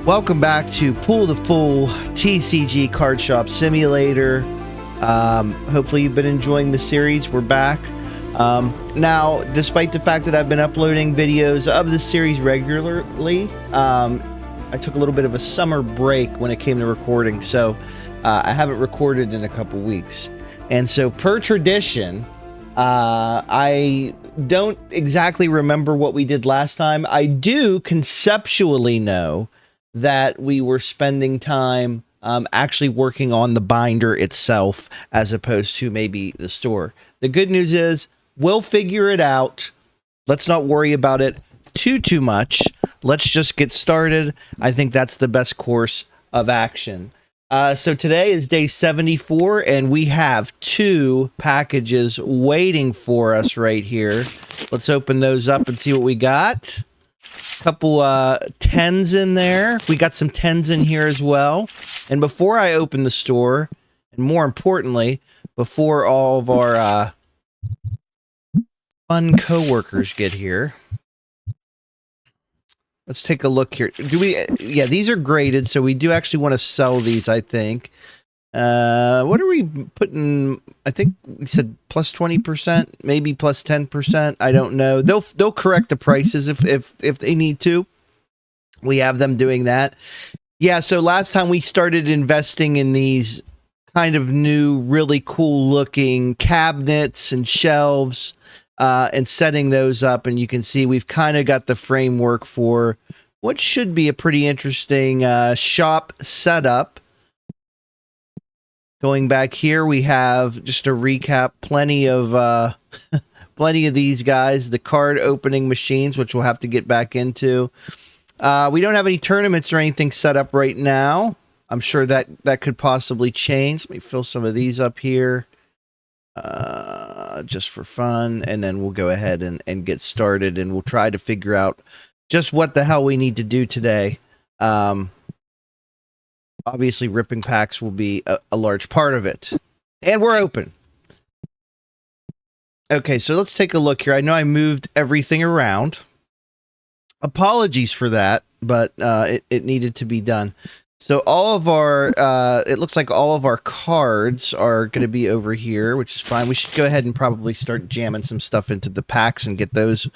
Welcome back to Pool the Fool TCG Card Shop Simulator. Hopefully you've been enjoying the series. We're back. Now, despite the fact that I've been uploading videos of this series regularly, I took a little bit of a summer break when it came to recording, so I haven't recorded in a couple weeks. And so per tradition, I don't exactly remember what we did last time. I do conceptually know that we were spending time actually working on the binder itself as opposed to maybe the store. The good news is we'll figure it out. Let's not worry about it too much. Let's just get started. I think that's the best course of action. So today is day 74, and we have 2 packages waiting for us right here. Let's open those up and see what we got. Couple 10s in there. We got some 10s in here as well. And before I open the store, and more importantly, before all of our fun coworkers get here, let's take a look here. Yeah, these are graded, so we do actually want to sell these, I think. What are we putting? I think we said plus 20%, maybe plus 10%. I don't know. They'll correct the prices if they need to. We have them doing that. Yeah, so last time we started investing in these kind of new, really cool looking cabinets and shelves, and setting those up, and you can see we've kind of got the framework for what should be a pretty interesting shop setup. Going back here, we have, just to recap, plenty of these guys, the card opening machines, which we'll have to get back into. We don't have any tournaments or anything set up right now. I'm sure that could possibly change. Let me fill some of these up here, just for fun, and then we'll go ahead and get started, and we'll try to figure out just what the hell we need to do today. Obviously, ripping packs will be a large part of it. And we're open. Okay, so let's take a look here. I know I moved everything around. Apologies for that, but it needed to be done. So all of our, it looks like all of our cards are going to be over here, which is fine. We should go ahead and probably start jamming some stuff into the packs and get those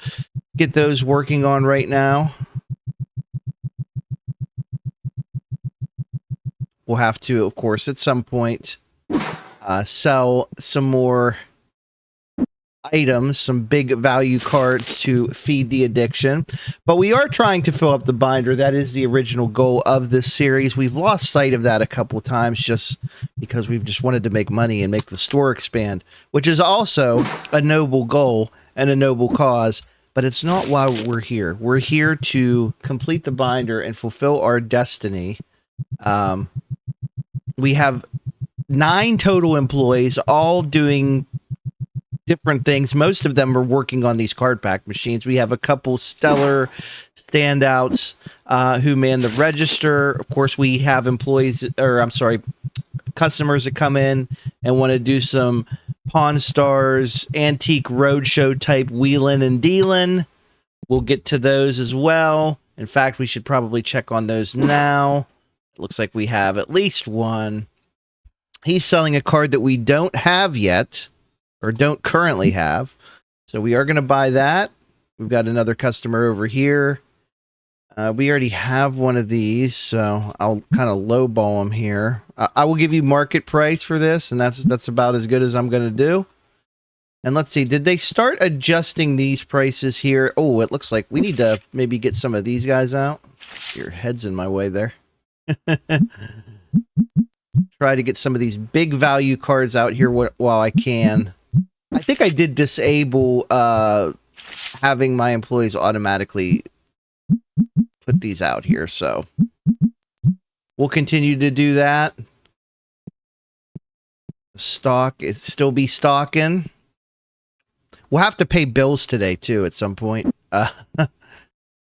working on right now. We'll have to, of course, at some point, sell some more items, some big value cards to feed the addiction. But we are trying to fill up the binder. That is the original goal of this series. We've lost sight of that a couple times just because we've just wanted to make money and make the store expand, which is also a noble goal and a noble cause. But it's not why we're here. We're here to complete the binder and fulfill our destiny. We have 9 total employees, all doing different things. Most of them are working on these card pack machines. We have a couple stellar standouts who man the register. Of course, we have customers that come in and want to do some Pawn Stars, Antique Roadshow type wheeling and dealing. We'll get to those as well. In fact, we should probably check on those now. Looks like we have at least one. He's selling a card that we don't have yet, or don't currently have. So we are going to buy that. We've got another customer over here. We already have one of these, so I'll kind of lowball him here. I will give you market price for this, and that's about as good as I'm going to do. And let's see, did they start adjusting these prices here? Oh, it looks like we need to maybe get some of these guys out. Your head's in my way there. Try to get some of these big value cards out here while I can. I think I did disable having my employees automatically put these out here, so we'll continue to do that. Stock, it still be stocking. We'll have to pay bills today too at some point.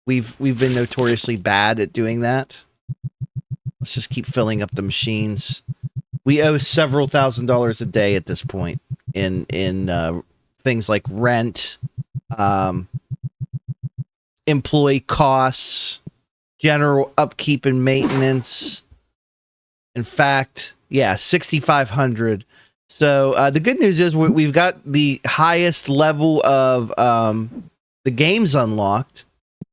We've been notoriously bad at doing that. Let's just keep filling up the machines. We owe several $1,000s a day at this point in things like rent, employee costs, general upkeep and maintenance. In fact, yeah, 6,500. So the good news is we've got the highest level of the games unlocked,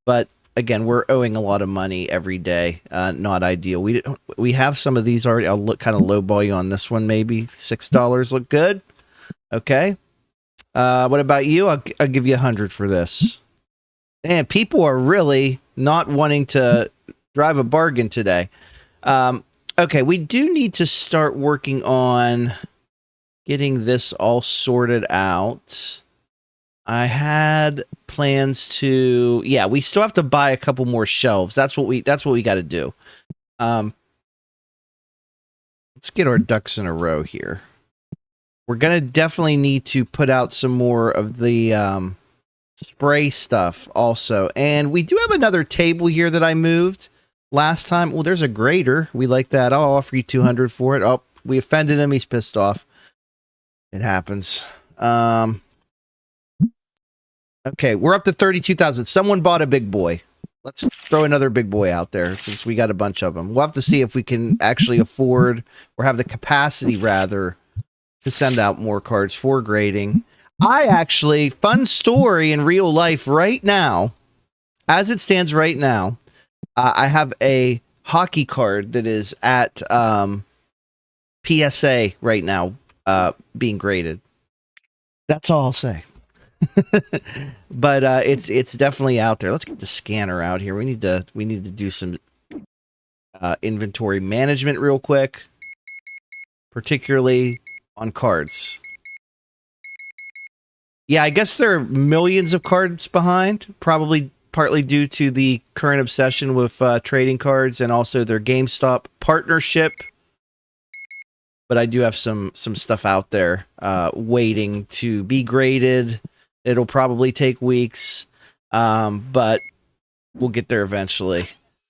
but again, we're owing a lot of money every day. Not ideal. We have some of these already. I'll look kind of lowball you on this one. Maybe $6 look good. Okay. What about you? I'll give you 100 for this. And people are really not wanting to drive a bargain today. Okay, we do need to start working on getting this all sorted out. I had plans to, yeah, we still have to buy a couple more shelves. That's what we got to do. Let's get our ducks in a row here. We're gonna definitely need to put out some more of the spray stuff also, and we do have another table here that I moved last time. Well, there's a grater. We like that. I'll offer you 200 for it. Oh, we offended him. He's pissed off. It happens. Okay, we're up to 32,000. Someone bought a big boy. Let's throw another big boy out there since we got a bunch of them. We'll have to see if we can actually afford or have the capacity, rather, to send out more cards for grading. I actually, fun story in real life right now, as it stands right now, I have a hockey card that is at PSA right now being graded. That's all I'll say. But it's definitely out there. Let's get the scanner out here. We need to do some inventory management real quick, particularly on cards. Yeah, I guess there are millions of cards behind, probably partly due to the current obsession with trading cards and also their GameStop partnership. But I do have some stuff out there waiting to be graded. It'll probably take weeks, but we'll get there eventually.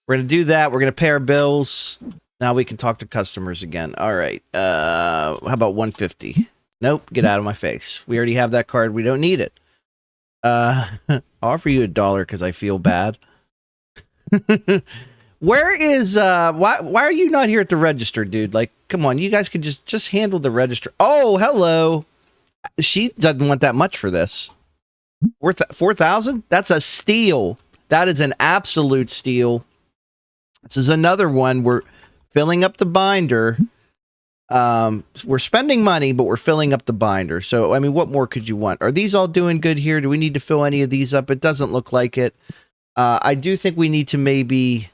We're going to do that. We're going to pay our bills. Now we can talk to customers again. All right. How about 150? Nope. Get out of my face. We already have that card. We don't need it. I'll offer you $1 because I feel bad. Where is why are you not here at the register, dude? Like, come on, you guys could just handle the register. Oh, hello. She doesn't want that much for this. Worth 4,000? That's a steal. That is an absolute steal. This is another one. We're filling up the binder. We're spending money, but we're filling up the binder. So, I mean, what more could you want? Are these all doing good here? Do we need to fill any of these up? It doesn't look like it. I do think we need to maybe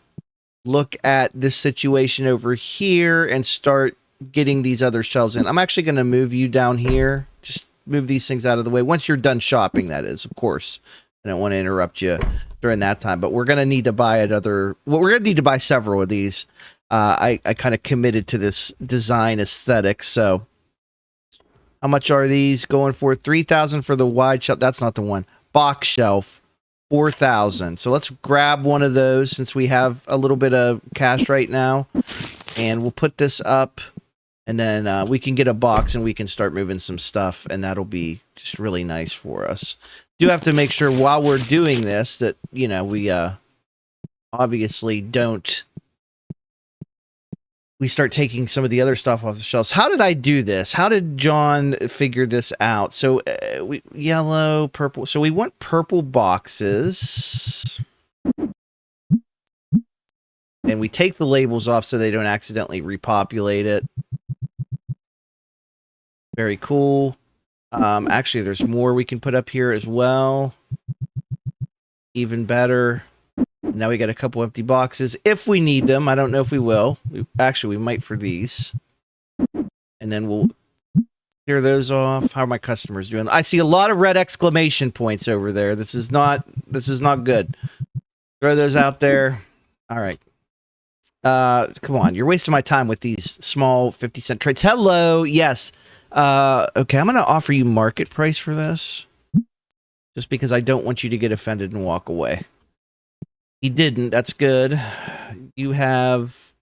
look at this situation over here and start getting these other shelves in. I'm actually going to move you down here. Just move these things out of the way. Once you're done shopping, that is, of course. I don't want to interrupt you during that time, but we're going to need to buy another. Well, we're going to need to buy several of these. I kind of committed to this design aesthetic. So how much are these going for? 3,000 for the wide shelf. That's not the one. Box shelf, 4,000. So let's grab one of those since we have a little bit of cash right now, and we'll put this up, and then we can get a box and we can start moving some stuff, and that'll be just really nice for us. Do have to make sure while we're doing this that, you know, we obviously don't. We start taking some of the other stuff off the shelves. How did I do this? How did John figure this out? So we yellow, purple. So we want purple boxes. And we take the labels off so they don't accidentally repopulate it. Very cool. Actually, there's more we can put up here as well. Even better. Now we got a couple empty boxes if we need them. I don't know if we will. Actually, we might for these. And then we'll clear those off. How are my customers doing? I see a lot of red exclamation points over there. This is not good. Throw those out there. All right. Come on. You're wasting my time with these small 50-cent trades. Hello. Yes. Okay, I'm going to offer you market price for this. Just because I don't want you to get offended and walk away. He didn't. That's good. You have...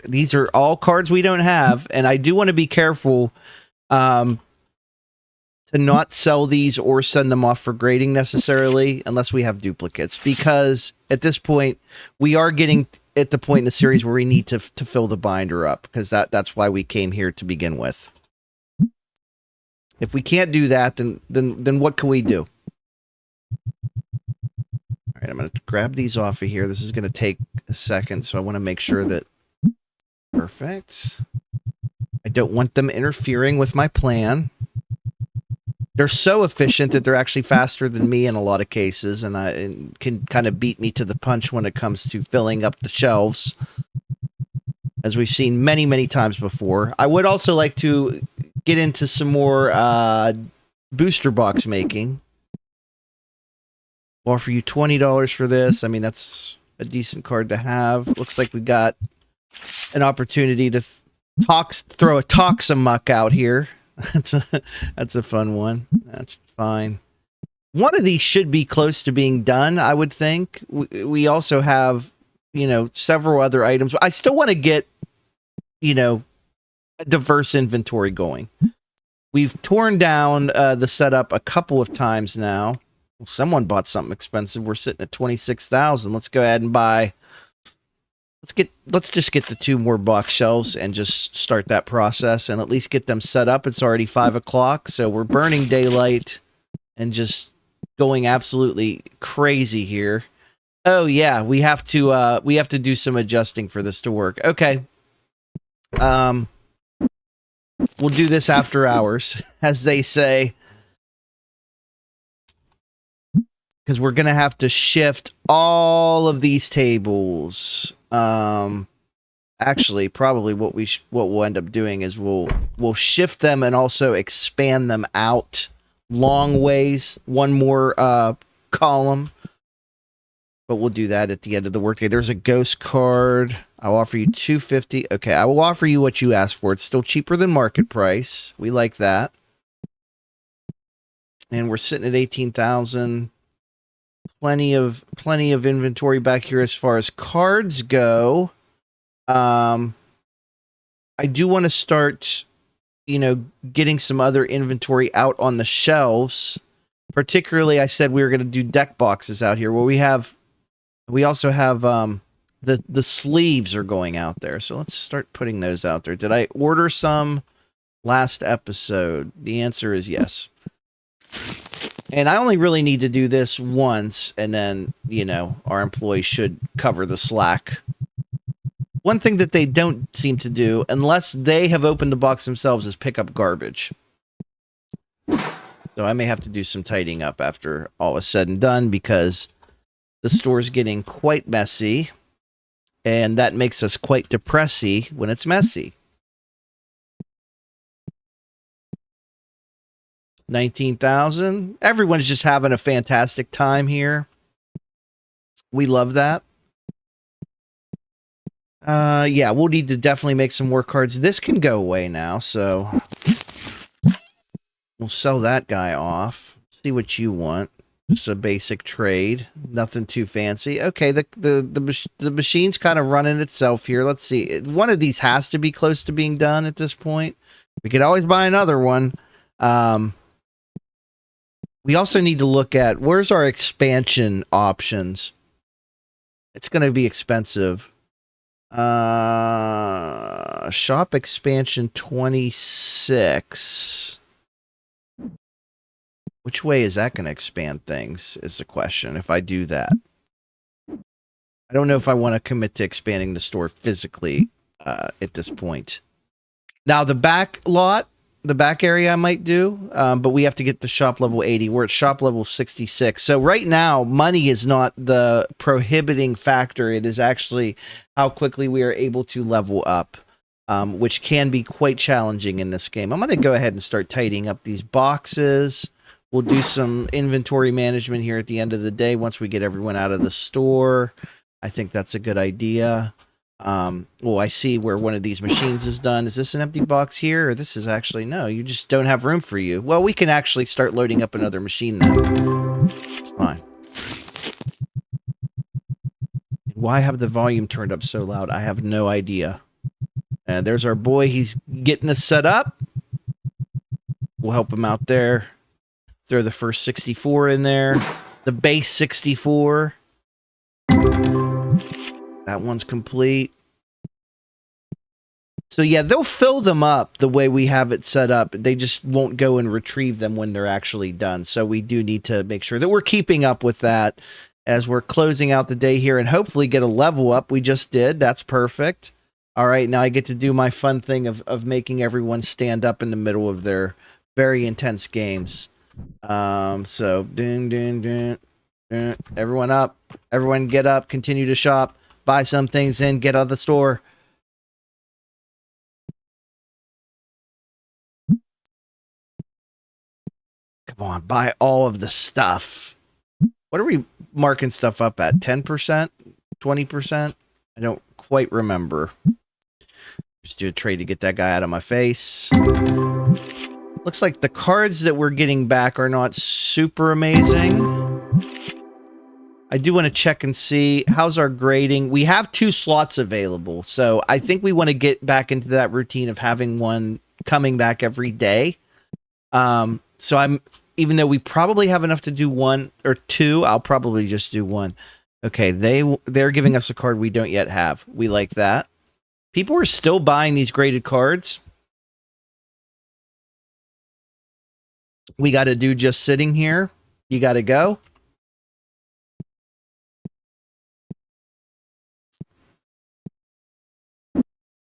these are all cards we don't have, and I do want to be careful to not sell these or send them off for grading necessarily, unless we have duplicates, because at this point, we are getting at the point in the series where we need to fill the binder up, because that's why we came here to begin with. If we can't do that, then what can we do? All right, I'm going to grab these off of here. This is going to take a second, so I want to make sure that... Perfect. I don't want them interfering with my plan. They're so efficient that they're actually faster than me in a lot of cases, and can kind of beat me to the punch when it comes to filling up the shelves, as we've seen many, many times before. I would also like to get into some more booster box making. I'll offer you $20 for this. I mean, that's a decent card to have. Looks like we got an opportunity to throw a Toxamuck out here. That's a fun one. That's fine. One of these should be close to being done, I would think. We also have, you know, several other items. I still want to get, you know, a diverse inventory going. We've torn down the setup a couple of times now. Well, someone bought something expensive. We're sitting at 26,000. Let's go ahead and buy. Let's just get the 2 more box shelves and just start that process and at least get them set up. It's already 5 o'clock, so we're burning daylight and just going absolutely crazy here. Oh yeah, we have to do some adjusting for this to work. Okay. We'll do this after hours, as they say. Because we're going to have to shift all of these tables. Actually, probably what we'll end up doing is we'll shift them and also expand them out long ways. One more column. But we'll do that at the end of the workday. There's a ghost card. I'll offer you $250. Okay, I will offer you what you asked for. It's still cheaper than market price. We like that. And we're sitting at 18,000. Plenty of inventory back here as far as cards go. I do want to start, you know, getting some other inventory out on the shelves. Particularly, I said we were going to do deck boxes out here. Well, we also have the sleeves are going out there. So let's start putting those out there. Did I order some last episode? The answer is yes. And I only really need to do this once, and then, you know, our employees should cover the slack. One thing that they don't seem to do, unless they have opened the box themselves, is pick up garbage. So I may have to do some tidying up after all is said and done, because the store's getting quite messy, and that makes us quite depressy when it's messy. 19,000. Everyone's just having a fantastic time here. We love that. Yeah, we'll need to definitely make some more cards. This can go away now, so we'll sell that guy off. See what you want. Just a basic trade. Nothing too fancy. Okay, the machine's kind of running itself here. Let's see. One of these has to be close to being done at this point. We could always buy another one. We also need to look at, where's our expansion options? It's going to be expensive. Shop expansion 26. Which way is that going to expand things is the question, if I do that. I don't know if I want to commit to expanding the store physically at this point. Now, the back lot, the back area I might do, but we have to get the shop level 80. We're at shop level 66. So right now, money is not the prohibiting factor. It is actually how quickly we are able to level up, which can be quite challenging in this game. I'm going to go ahead and start tidying up these boxes. We'll do some inventory management here at the end of the day once we get everyone out of the store. I think that's a good idea. Well, I see where one of these machines is done. Is this an empty box here? Or this is actually, no, you just don't have room for you. Well, we can actually start loading up another machine then. It's fine. Why have the volume turned up so loud? I have no idea. And there's our boy. He's getting us set up. We'll help him out there. Throw the first 64 in there. The base 64. That one's complete. So yeah, they'll fill them up the way we have it set up. They just won't go and retrieve them when they're actually done. So we do need to make sure that we're keeping up with that as we're closing out the day here and hopefully get a level up. We just did. That's perfect. All right, now I get to do my fun thing of making everyone stand up in the middle of their very intense games. So ding, ding, ding, ding. Everyone up. Everyone get up. Continue to shop. Buy some things in. Get out of the store. Come on, buy all of the stuff. What are we marking stuff up at? 10%? 20%? I don't quite remember. Just do a trade to get that guy out of my face. Looks like the cards that we're getting back are not super amazing. I do want to check and see. How's our grading? We have 2 slots available, so I think we want to get back into that routine of having one coming back every day. So even though we probably have enough to do 1 or 2, I'll probably just do 1. Okay, they're giving us a card we don't yet have. We like that. People are still buying these graded cards. We got to do just sitting here. You got to go.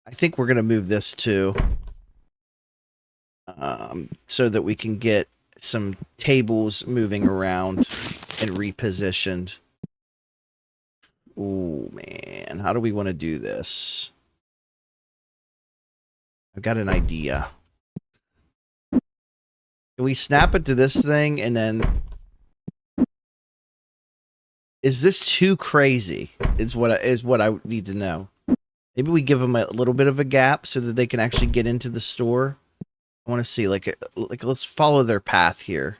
I think we're going to move this too. So that we can get some tables moving around and repositioned. Oh, man. How do we want to do this? I've got an idea. Can we snap it to this thing and then... Is this too crazy? Is what I need to know. Maybe we give them a little bit of a gap so that they can actually get into the store. I want to see, like let's follow their path here.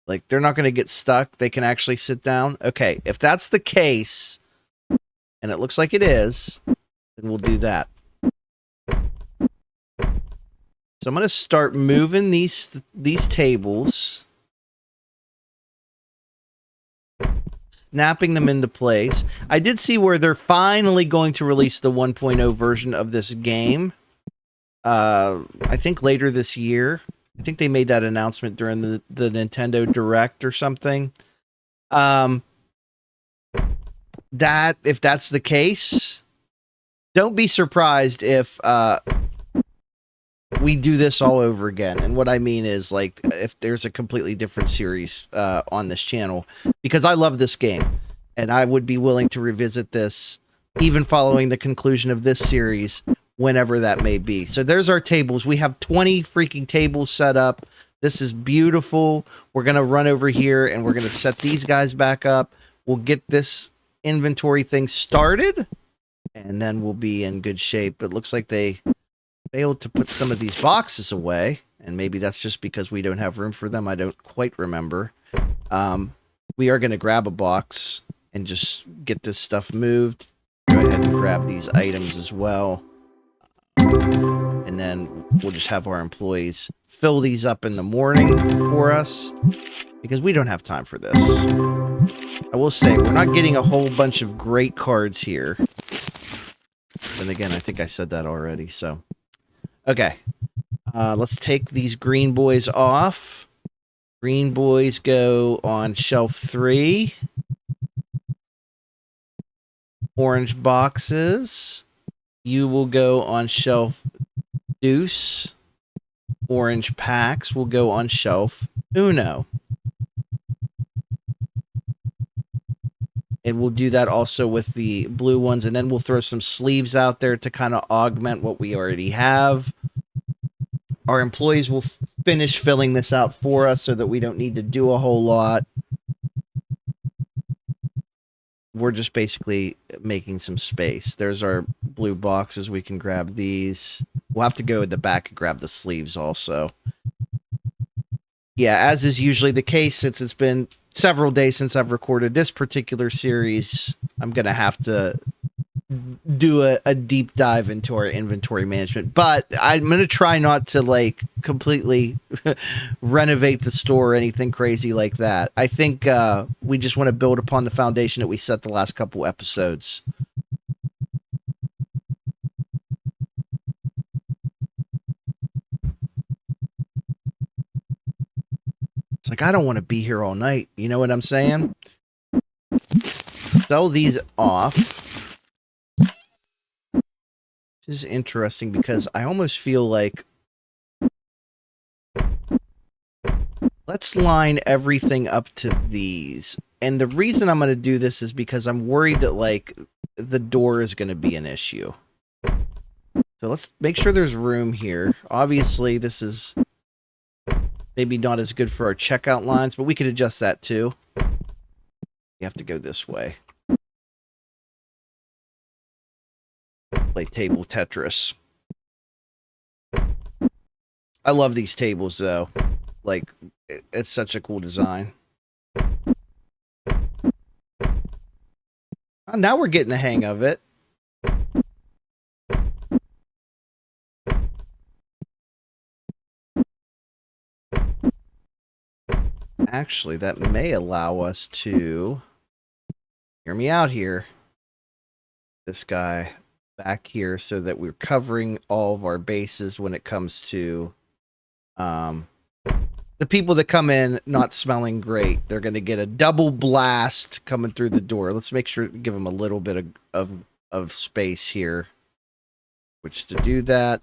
Like, they're not going to get stuck. They can actually sit down. Okay, if that's the case, and it looks like it is, then we'll do that. So I'm going to start moving these tables. Snapping them into place. I did see where they're finally going to release the 1.0 version of this game. I think later this year. I think they made that announcement during the Nintendo Direct or something. If that's the case, don't be surprised if we do this all over again. And what I mean is, like, if there's a completely different series on this channel, because I love this game and I would be willing to revisit this even following the conclusion of this series, whenever that may be. So there's our tables. We have 20 freaking tables set up. This is beautiful. We're going to run over here and we're going to set these guys back up. We'll get this inventory thing started and then we'll be in good shape. It looks like they failed to put some of these boxes away, and maybe that's just because we don't have room for them. I don't quite remember. We are going to grab a box and just get this stuff moved. Go ahead and grab these items as well. And then we'll just have our employees fill these up in the morning for us, because we don't have time for this. I will say, we're not getting a whole bunch of great cards here. And again, I think I said that already, so... Okay, let's take these green boys off. Green boys go on shelf 3. Orange boxes, you will go on shelf deuce. Orange packs will go on shelf uno. And we'll do that also with the blue ones, and then we'll throw some sleeves out there to kind of augment what we already have. Our employees will finish filling this out for us so that we don't need to do a whole lot. We're just basically making some space. There's our blue boxes. We can grab these. We'll have to go in the back and grab the sleeves also. Yeah, as is usually the case, since it's been several days since I've recorded this particular series, I'm going to have to do a deep dive into our inventory management, but I'm going to try not to like completely renovate the store or anything crazy like that. I think we just want to build upon the foundation that we set the last couple episodes. It's like, I don't want to be here all night. You know what I'm saying? Sell these off. This is interesting because I almost feel like let's line everything up to these. And the reason I'm going to do this is because I'm worried that like the door is going to be an issue. So let's make sure there's room here. Obviously, this is maybe not as good for our checkout lines, but we could adjust that too. You have to go this way. Play table Tetris. I love these tables though. Like, it's such a cool design. Now we're getting the hang of it. Actually, that may allow us to... Hear me out here. This guy back here so that we're covering all of our bases when it comes to the people that come in not smelling great. They're going to get a double blast coming through the door. Let's make sure to give them a little bit of space here, which to do that.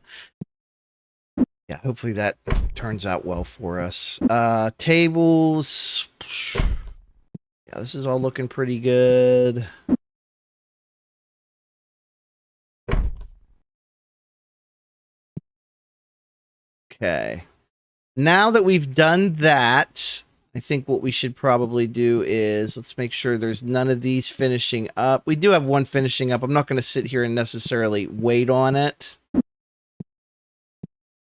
Yeah, hopefully that turns out well for us. Tables. Yeah, this is all looking pretty good. Okay. Now that we've done that, I think what we should probably do is let's make sure there's none of these finishing up. We do have one finishing up. I'm not going to sit here and necessarily wait on it.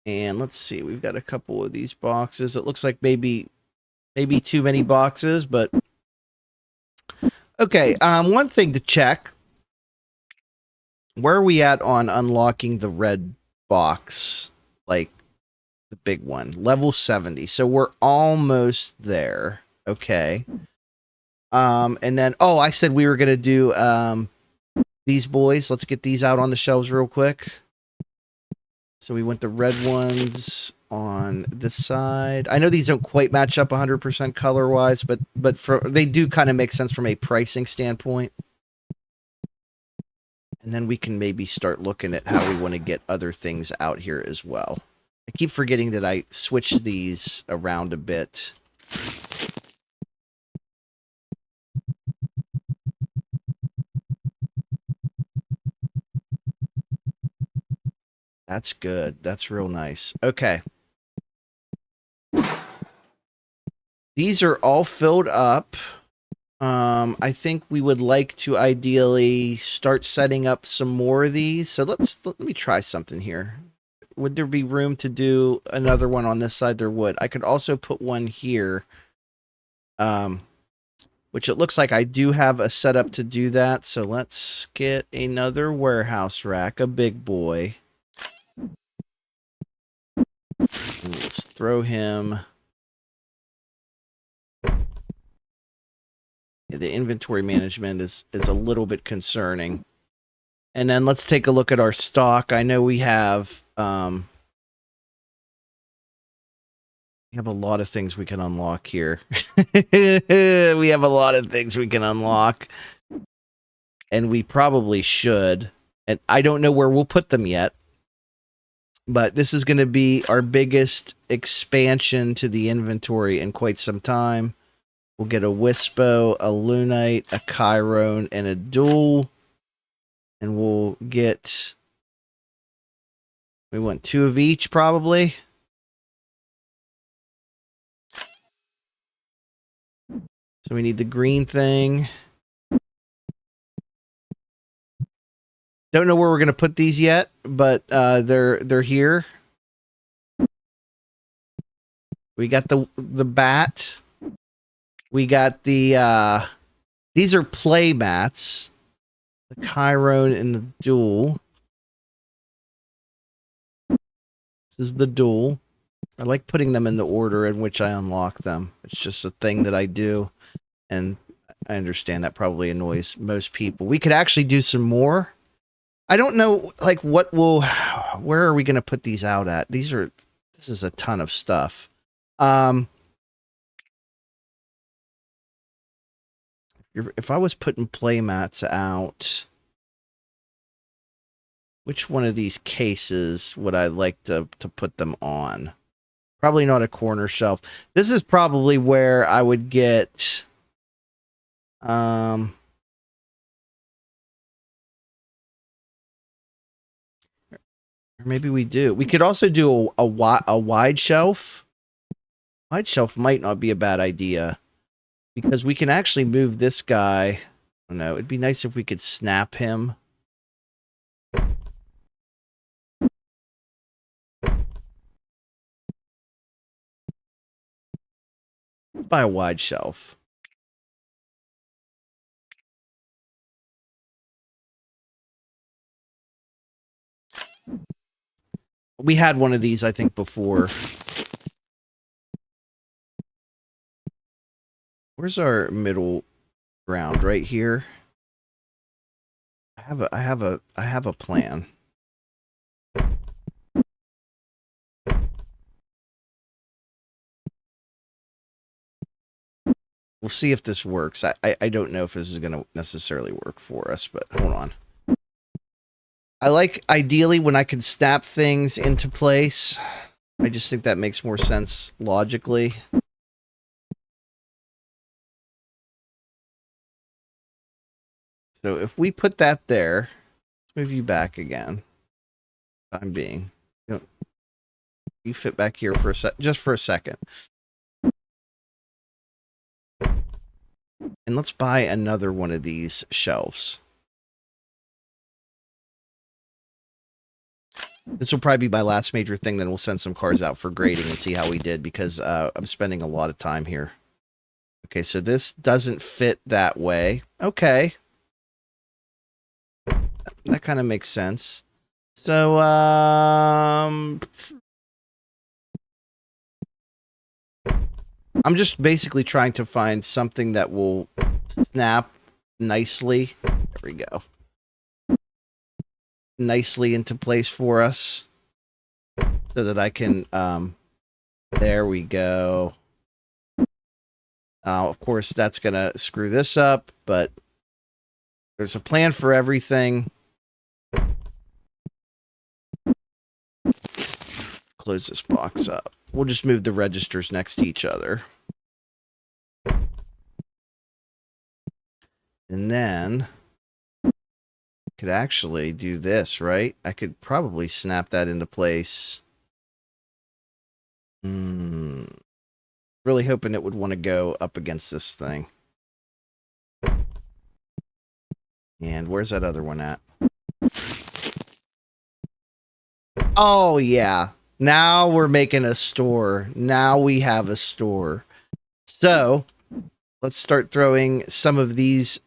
And let's see, we've got a couple of these boxes. It looks like maybe too many boxes, but okay. One thing to check. Where are we at on unlocking the red box? Like the big one, level 70. So we're almost there. Okay. And then, oh, I said we were going to do these boys. Let's get these out on the shelves real quick. So we went the red ones on this side. I know these don't quite match up 100% color wise, but they do kind of make sense from a pricing standpoint. And then we can maybe start looking at how we want to get other things out here as well. I keep forgetting that I switched these around a bit. That's good. That's real nice. Okay. These are all filled up. I think we would like to ideally start setting up some more of these. So let me try something here. Would there be room to do another one on this side? There would. I could also put one here. Which it looks like I do have a setup to do that. So let's get another warehouse rack, a big boy. And let's throw him. The inventory management is a little bit concerning. And then let's take a look at our stock. I know we have a lot of things we can unlock here. We have a lot of things we can unlock. And we probably should. And I don't know where we'll put them yet. But this is going to be our biggest expansion to the inventory in quite some time. We'll get a Wispo, a Lunite, a Chiron, and a Duel. And we'll get... We want 2 of each, probably. So we need the green thing. Don't know where we're going to put these yet, but they're here. We got the bat. We got the... these are play mats. the Chiron and the duel. This is the duel. I like putting them in the order in which I unlock them. It's just a thing that I do, and I understand that probably annoys most people. We could actually do some more. I don't know, like, where are we going to put these out at? This is a ton of stuff. If I was putting playmats out, which one of these cases would I like to put them on? Probably not a corner shelf. This is probably where I would get, or maybe we do. We could also do a wide shelf. Wide shelf might not be a bad idea, because we can actually move this guy. I don't know. It'd be nice if we could snap him. Buy a wide shelf. We had one of these, I think, before. Where's our middle ground? Right here. I have a plan. We'll see if this works. I don't know if this is going to necessarily work for us, but hold on. I like, ideally, when I can snap things into place. I just think that makes more sense logically. So if we put that there, let's move you back again. Time being. You fit back here for just for a second. And let's buy another one of these shelves. This will probably be my last major thing, then we'll send some cards out for grading and see how we did, because I'm spending a lot of time here. Okay, so this doesn't fit that way. Okay. That kind of makes sense. So, I'm just basically trying to find something that will snap nicely. There we go. Nicely into place for us, so that I can, there we go. Of course, that's going to screw this up, but there's a plan for everything. Close this box up. We'll just move the registers next to each other. And then could actually do this, right? I could probably snap that into place. Really hoping it would want to go up against this thing. And where's that other one at? Oh, yeah. Now we're making a store. Now we have a store. So let's start throwing some of these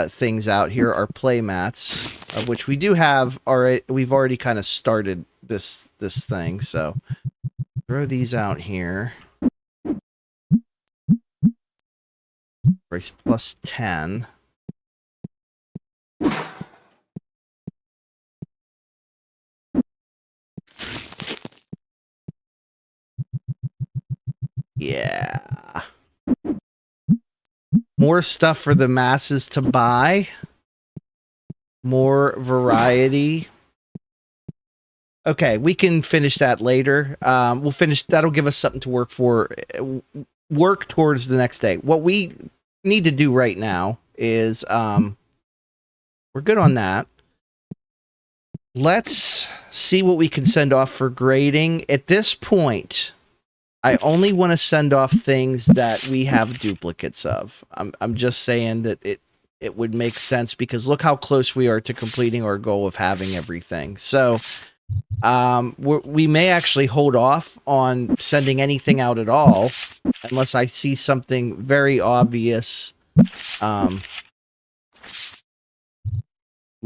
things out. Here are play mats, of which we do have already. We've already kind of started this thing. So throw these out here. Price plus 10. Yeah. More stuff for the masses to buy. More variety. Okay, we can finish that later. We'll finish. That'll give us something to work for. Work towards the next day. What we need to do right now is, we're good on that. Let's see what we can send off for grading. At this point, I only want to send off things that we have duplicates of. I'm just saying that it would make sense, because look how close we are to completing our goal of having everything. So we may actually hold off on sending anything out at all, unless I see something very obvious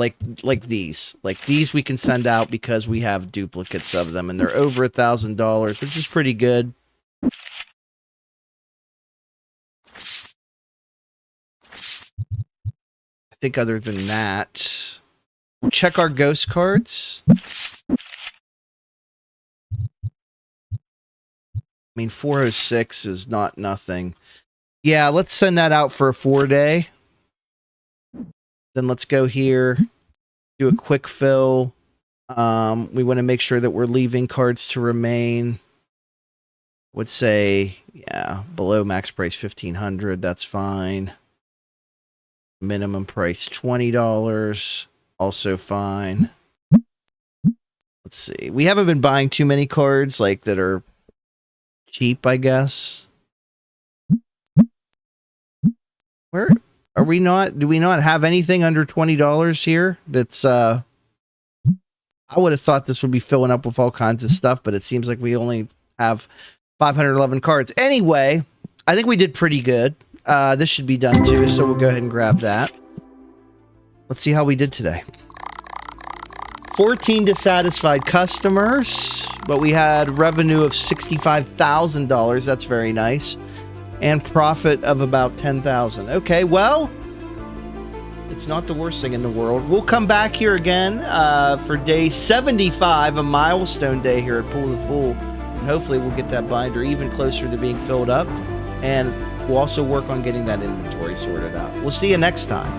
like these. Like these we can send out because we have duplicates of them, and they're over $1,000, which is pretty good. I think other than that, we'll check our ghost cards. I mean, 406 is not nothing. Yeah, let's send that out for a 4-day. Then let's go here, do a quick fill. We want to make sure that we're leaving cards to remain. Would say, yeah, below max price 1,500. That's fine. Minimum price $20. Also fine. Let's see. We haven't been buying too many cards like that are cheap, I guess. Where are we not? Do we not have anything under $20 here? That's I would have thought this would be filling up with all kinds of stuff, but it seems like we only have 511 cards. Anyway, I think we did pretty good. This should be done too, so we'll go ahead and grab that. Let's see how we did today. 14 dissatisfied customers, but we had revenue of $65,000. That's very nice. And profit of about $10,000. Okay, well, it's not the worst thing in the world. We'll come back here again for day 75, a milestone day here at Pool the Fool. And hopefully we'll get that binder even closer to being filled up. And we'll also work on getting that inventory sorted out. We'll see you next time.